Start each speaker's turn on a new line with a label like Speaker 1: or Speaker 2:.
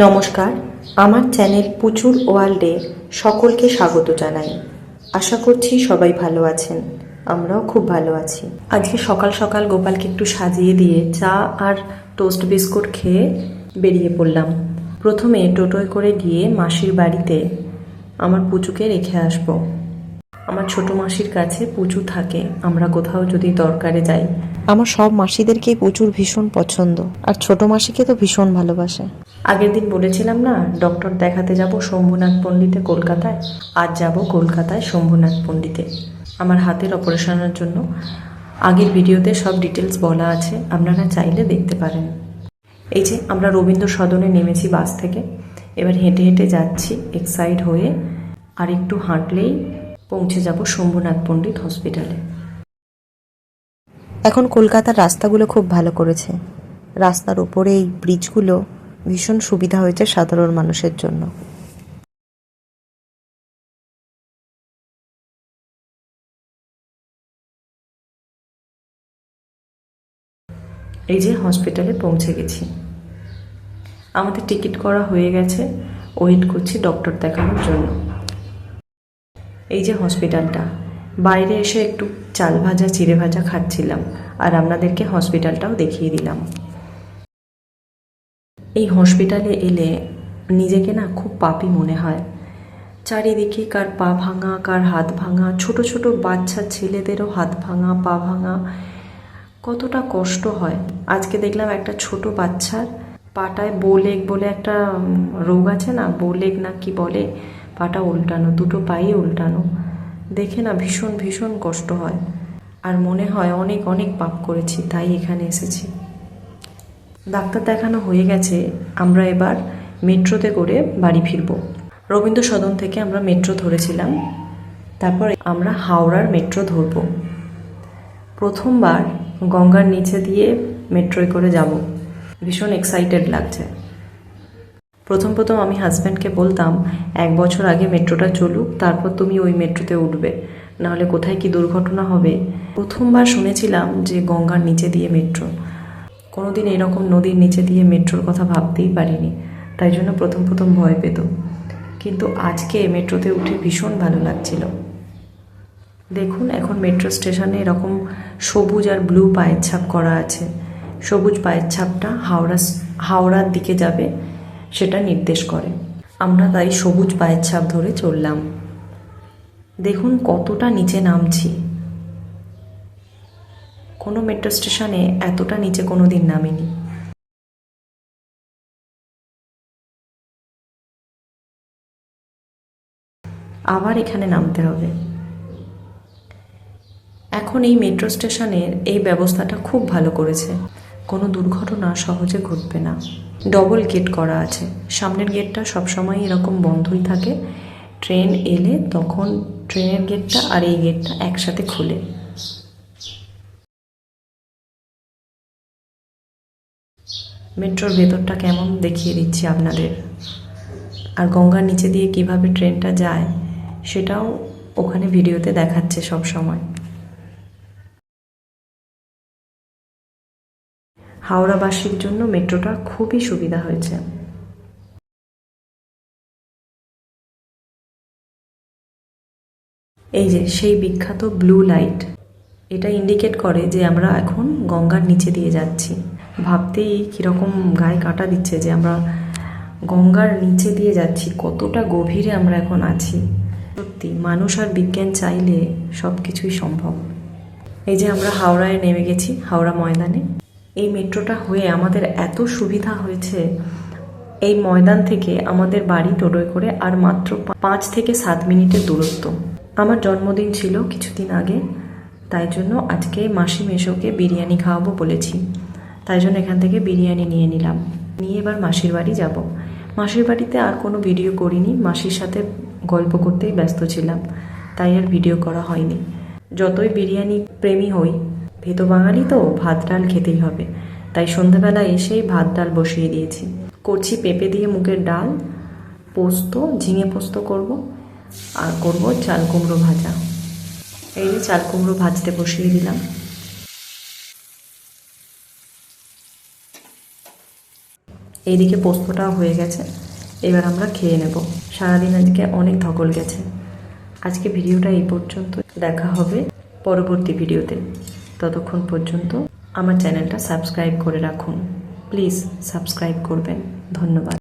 Speaker 1: নমস্কার, আমার চ্যানেল পুচুর ওয়ার্ল্ডে সকলকে স্বাগত জানাই। আশা করছি সবাই ভালো আছেন, আমরাও খুব ভালো আছি। আজকে সকাল সকাল গোপালকে একটু সাজিয়ে দিয়ে চা আর টোস্ট বিস্কুট খেয়ে বেরিয়ে পড়লাম। প্রথমে টোটোয় করে গিয়ে মাসির বাড়িতে আমার পুচুকে রেখে আসবো। আমার ছোট মাসির কাছে পুচু থাকে, আমরা কোথাও যদি দরকারে যাই। আমার সব মাসিদেরকেই পুচুর ভীষণ পছন্দ, আর ছোট মাসিকে তো ভীষণ ভালোবাসে। আগের দিন বলেছিলাম না ডক্টর দেখাতে যাব শম্ভুনাথ পণ্ডিতে কলকাতায়। আজ যাব কলকাতায় শম্ভুনাথ পণ্ডিতে আমার হাতের অপারেশনের জন্য। আগের ভিডিওতে সব ডিটেলস বলা আছে, আপনারা চাইলে দেখতে পারেন। এই যে আমরা রবীন্দ্র সদনে নেমেছি বাস থেকে, এবার হেঁটে হেঁটে যাচ্ছি এক্সাইড হয়ে। আর একটু হাঁটলেই পৌঁছে যাব শম্ভুনাথ পণ্ডিত হসপিটালে। এখন কলকাতার রাস্তাগুলো খুব ভালো করেছে। রাস্তার উপরে এই ব্রিজগুলো ভীষণ সুবিধা হয়েছে সাধারণ মানুষের জন্য। এই যে হসপিটালে পৌঁছে গেছি, আমাদের টিকিট করা হয়ে গেছে, ওয়েট করছি ডক্টর দেখানোর জন্য। এই যে হসপিটালটা, বাইরে এসে একটু চাল ভাজা চিড়ে ভাজা খাচ্ছিলাম, আর আপনাদেরকে হসপিটালটাও দেখিয়ে দিলাম। এই হসপিটালে এলে নিজেকে না খুব পাপী মনে হয়। চারিদিকে কার পা ভাঙা, কার হাত ভাঙা, ছোট ছোট বাচ্চা ছেলেদেরও হাত ভাঙা, পা ভাঙা, কতটা কষ্ট হয়। আজকে দেখলাম একটা ছোট বাচ্চার পাটায় বোলেগ বলে একটা রোগ আছে না, বোলেগ না কি বলে, পাটা উল্টানো, দুটো পায়ে উল্টানো। দেখে না ভীষণ ভীষণ কষ্ট হয়, আর মনে হয় অনেক অনেক পাপ করেছি, তাই এখানে এসেছি। ডাক্তার দেখানো হয়ে গেছে, আমরা এবার মেট্রোতে করে বাড়ি ফিরব। রবীন্দ্র সদন থেকে আমরা মেট্রো ধরেছিলাম, তারপর আমরা হাওড়ার মেট্রো ধরব। প্রথমবার গঙ্গার নিচে দিয়ে মেট্রোয় করে যাব, ভীষণ এক্সাইটেড লাগছে। প্রথম আমি হাজব্যান্ডকে বলতাম 1 বছর আগে মেট্রোটা চলুক, তারপর তুমি ওই মেট্রোতে উঠবে, নাহলে কোথায় কি দুর্ঘটনা হবে। প্রথমবার শুনেছিলাম যে গঙ্গার নিচে দিয়ে মেট্রো, কোনোদিন এরকম নদীর নিচে দিয়ে মেট্রোর কথা ভাবতেই পারিনি, তাই জন্য প্রথম ভয় পেত। কিন্তু আজকে মেট্রোতে উঠে ভীষণ ভালো লাগছিল। দেখুন এখন মেট্রো স্টেশনে এরকম সবুজ আর ব্লু পায়ের ছাপ করা আছে। সবুজ পায়ের ছাপটা হাওড়ার দিকে যাবে সেটা নির্দেশ করে। আমরা তাই সবুজ পায়ের ছাপ ধরে চললাম। দেখুন কতটা নিচে নামছি, কোনো মেট্রো স্টেশনে এতটা নিচে কোনো দিন নামিনি। আবার এখানে নামতে হবে। এখন এই মেট্রো স্টেশনের এই ব্যবস্থাটা খুব ভালো করেছে, কোনো দুর্ঘটনা সহজে ঘটবে না। ডবল গেট করা আছে, সামনের গেটটা সবসময় এরকম বন্ধই থাকে, ট্রেন এলে তখন ট্রেনের গেটটা আর এই গেটটা একসাথে খুলে। মেট্রোর ভেতরটা কেমন দেখিয়ে দিচ্ছি আপনাদের, আর গঙ্গার নিচে দিয়ে কিভাবে ট্রেনটা যায় সেটাও ওখানে ভিডিওতে দেখাচ্ছে সব সময়। হাওড়াবাসীর জন্য মেট্রোটা খুবই সুবিধা হয়েছে। এই যে সেই বিখ্যাত ব্লু লাইট, এটা ইন্ডিকেট করে যে আমরা এখন গঙ্গার নিচে দিয়ে যাচ্ছি। ভাবতেই কীরকম গায়ে কাঁটা দিচ্ছে যে আমরা গঙ্গার নিচে দিয়ে যাচ্ছি, কতটা গভীরে আমরা এখন আছি। সত্যি মানুষ আর বিজ্ঞান চাইলে সব কিছুই সম্ভব। এই যে আমরা হাওড়ায় নেমে গেছি, হাওড়া ময়দানে। এই মেট্রোটা হয়ে আমাদের এত সুবিধা হয়েছে, এই ময়দান থেকে আমাদের বাড়ি টোটোয় করে আর মাত্র 5 থেকে 7 মিনিটের দূরত্ব। আমার জন্মদিন ছিল কিছুদিন আগে, তাই জন্য আজকে মাসি মেশোকে বিরিয়ানি খাওয়াবো বলেছি, তাই জন্য এখান থেকে বিরিয়ানি নিয়ে নিলাম, নিয়ে এবার মাসির বাড়ি যাব। মাসির বাড়িতে আর কোনো ভিডিও করিনি, মাসির সাথে গল্প করতেই ব্যস্ত ছিলাম, তাই আর ভিডিও করা হয়নি। যতই বিরিয়ানি প্রেমী হই, ভেতো বাঙালি তো ভাত ডাল খেতেই হবে, তাই সন্ধ্যাবেলা এসেই ভাত ডাল বসিয়ে দিয়েছি। করছি পেঁপে দিয়ে মুগের ডাল, পোস্ত, ঝিঙে পোস্ত করব, আর করব চাল কুমড়ো ভাজা। এই যে চাল কুমড়ো ভাজতে বসিয়ে দিলাম। এইদিকে পোস্তটাও হয়ে গেছে, এবার আমরা খেয়ে নেব। সারাদিন আজকে অনেক ধকল গেছে। আজকে ভিডিওটা এই পর্যন্ত, দেখা হবে পরবর্তী ভিডিওতে। ততক্ষণ পর্যন্ত আমার চ্যানেলটা সাবস্ক্রাইব করে রাখুন, প্লিজ সাবস্ক্রাইব করবেন। ধন্যবাদ।